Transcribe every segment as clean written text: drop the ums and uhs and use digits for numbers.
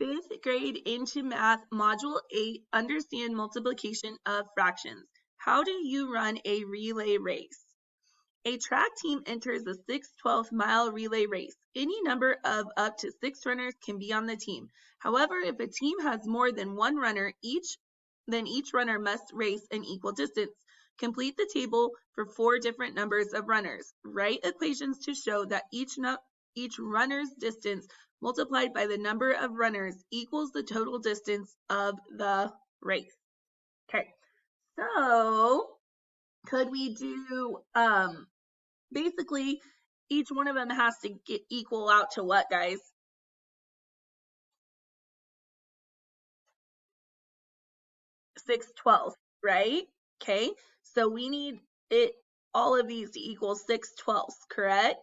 Fifth grade into math, module 8, understand multiplication of fractions. How do you run a relay race? A track team enters a 6/12 mile relay race. Any number of up to 6 runners can be on the team. However, if a team has more than one runner, then each runner must race an equal distance. Complete the table for 4 different numbers of runners. Write equations to show that each runner's distance multiplied by the number of runners equals the total distance of the race. Okay, so could we do, basically each one of them has to equal out to what, guys? 6/12, right? Okay, so we need all of these to equal 6/12, correct?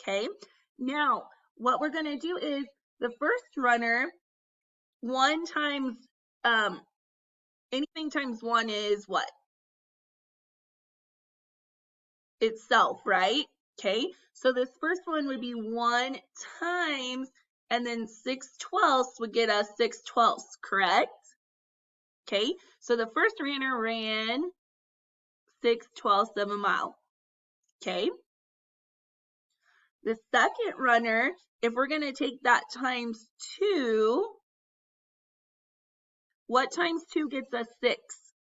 Okay, now what we're going to do is the first runner, 1 times, anything times 1 is what? Itself, right? Okay, so this first one would be 1 times, and then 6/12 would get us 6/12, correct? Okay, so the first runner ran 6/12 of a mile. Okay, the second runner, if we're going to take that times 2, what times 2 gets us 6?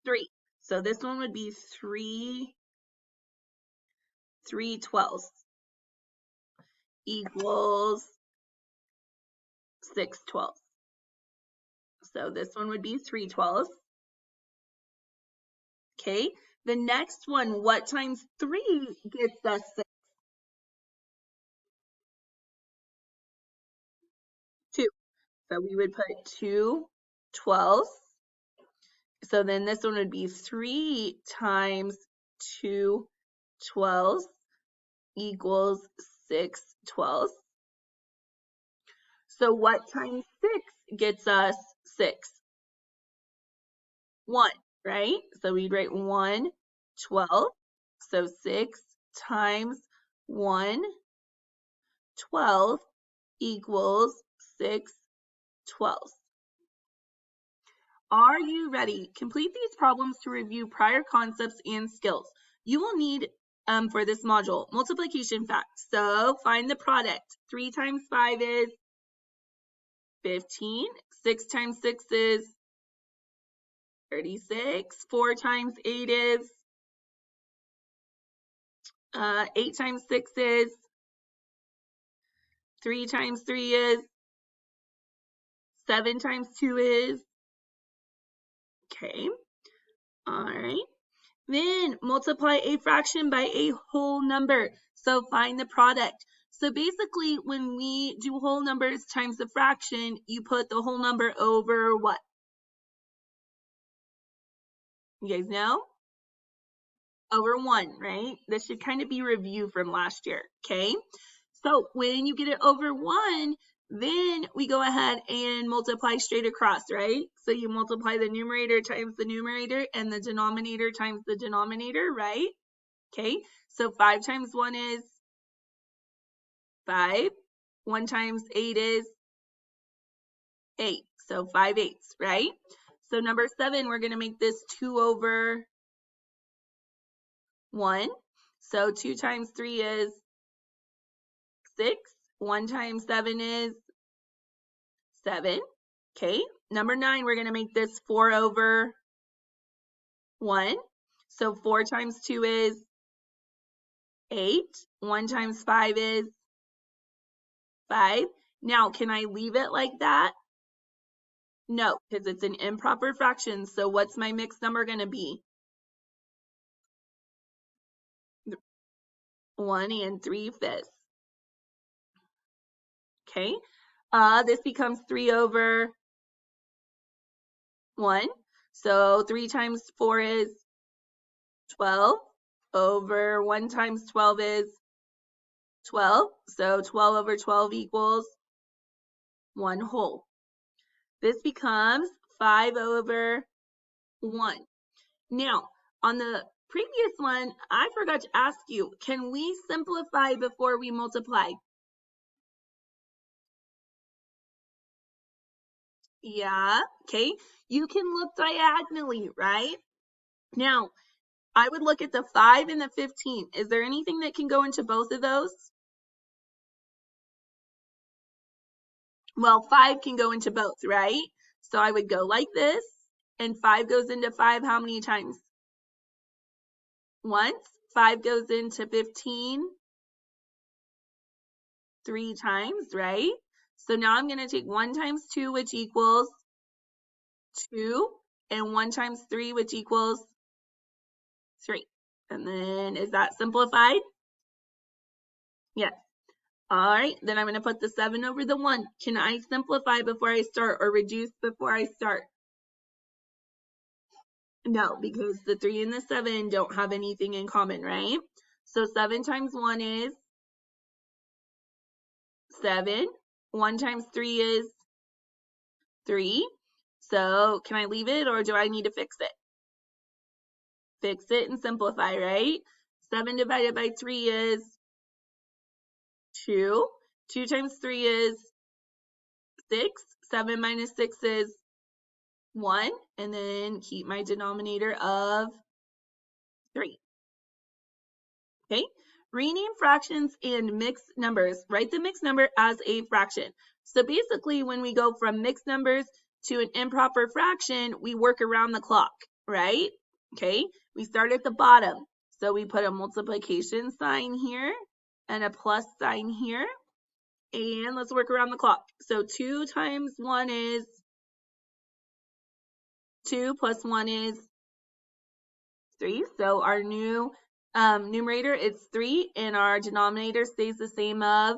3. So this one would be 3/12 equals 6/12. So this one would be 3/12. Okay, the next one, what times 3 gets us 6? 2. So we would put 2/12. So then this one would be 3 times 2/12 equals 6/12. So what times 6 gets us 6? 1, right? So we'd write 1/12. So 6 times 1/12 equals 6/12. Are you ready? Complete these problems to review prior concepts and skills. You will need, for this module, multiplication facts. So find the product. 3 times 5 is 15. 6 times 6 is 36. 4 times 8 is 8 times 6 is 3 times 3 is 7 times 2 is, okay, all right. Then multiply a fraction by a whole number. So find the product. So basically, when we do whole numbers times the fraction, you put the whole number over what? You guys know? Over 1, right? This should kind of be review from last year, okay? So when you get it over 1, then we go ahead and multiply straight across, right? So you multiply the numerator times the numerator and the denominator times the denominator, right? Okay, so 5 times 1 is 5. 1 times 8 is 8. So 5/8, right? So number 7, we're going to make this 2/1. So 2 times 3 is 6. 1 times 7 is 7. Okay, number 9, we're going to make this 4/1. So 4 times 2 is 8. 1 times 5 is 5. Now, can I leave it like that? No, because it's an improper fraction. So what's my mixed number going to be? 1 3/5. Okay, this becomes 3/1. So 3 times 4 is 12. Over 1 times 12 is 12. So 12/12 equals 1 whole. This becomes 5/1. Now, on the previous one, I forgot to ask you, can we simplify before we multiply? Yeah, okay. You can look diagonally, right? Now, I would look at the 5 and the 15. Is there anything that can go into both of those? Well, 5 can go into both, right? So I would go like this, and 5 goes into 5 how many times? Once. 5 goes into 15 3 times, right? So now I'm going to take 1 times 2, which equals 2, and 1 times 3, which equals 3. And then is that simplified? Yes. All right, then I'm going to put the 7 over the 1. Can I simplify before I start or reduce before I start? No, because the 3 and the 7 don't have anything in common, right? So 7 times 1 is 7. 1 times 3 is 3. So can I leave it or do I need to fix it? Fix it and simplify, right? 7 divided by 3 is 2. 2 times 3 is 6. 7 minus 6 is 1. And then keep my denominator of 3. Okay? Rename fractions and mixed numbers. Write the mixed number as a fraction. So basically, when we go from mixed numbers to an improper fraction, we work around the clock, right? Okay? We start at the bottom. So we put a multiplication sign here and a plus sign here. And let's work around the clock. So 2 times 1 is 2 plus 1 is 3. So our new numerator is 3 and our denominator stays the same of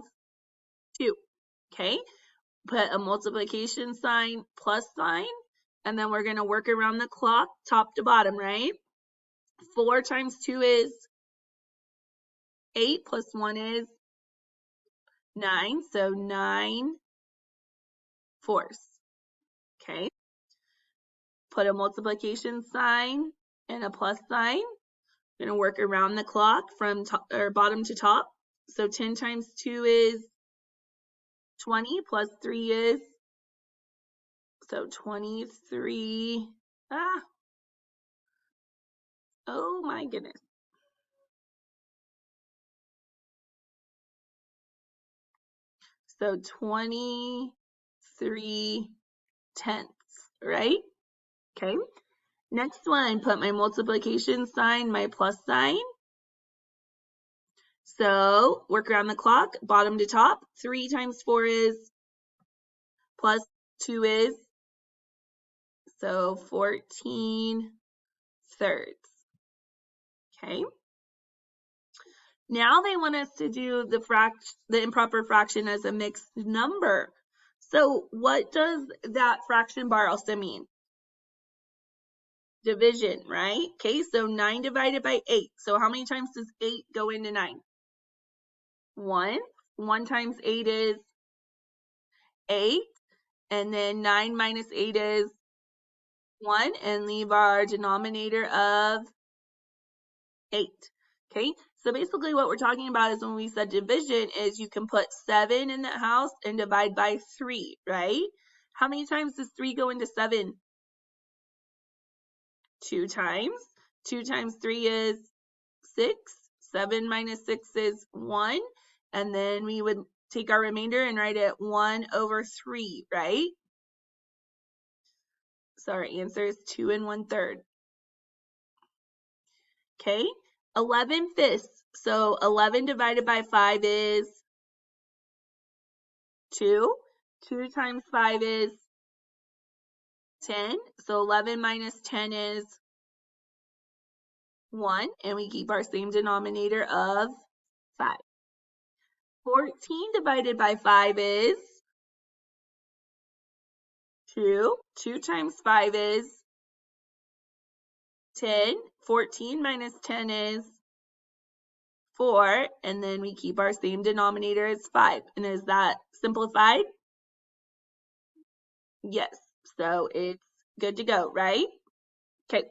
2. Okay, put a multiplication sign, plus sign, and then we're going to work around the clock top to bottom, right? 4 times 2 is 8 plus 1 is 9. So 9 fourths. Okay, put a multiplication sign and a plus sign. Going to work around the clock from top, or bottom to top. So 10 times 2 is 20 plus 3 is, so 23. Oh my goodness. So 23 tenths, right? Okay. Next one, put my multiplication sign, my plus sign. So work around the clock, bottom to top. 3 times 4 is, plus 2 is, so 14 thirds. Okay. Now they want us to do the improper fraction as a mixed number. So what does that fraction bar also mean? Division, right? Okay, so 9 divided by 8. So how many times does 8 go into 9? 1. 1 times 8 is 8. And then 9 minus 8 is 1. And leave our denominator of 8. Okay, so basically what we're talking about is when we said division is you can put 7 in the house and divide by 3, right? How many times does 3 go into 7? 2 times. 2 times 3 is 6. 7 minus 6 is 1. And then we would take our remainder and write it 1 over 3, right? So our answer is 2 1/3. Okay, 11 fifths. So 11 divided by 5 is 2. 2 times 5 is 10. So 11 minus 10 is 1. And we keep our same denominator of 5. 14 divided by 5 is 2. 2 times 5 is 10. 14 minus 10 is 4. And then we keep our same denominator as 5. And is that simplified? Yes. So it's good to go, right? Okay.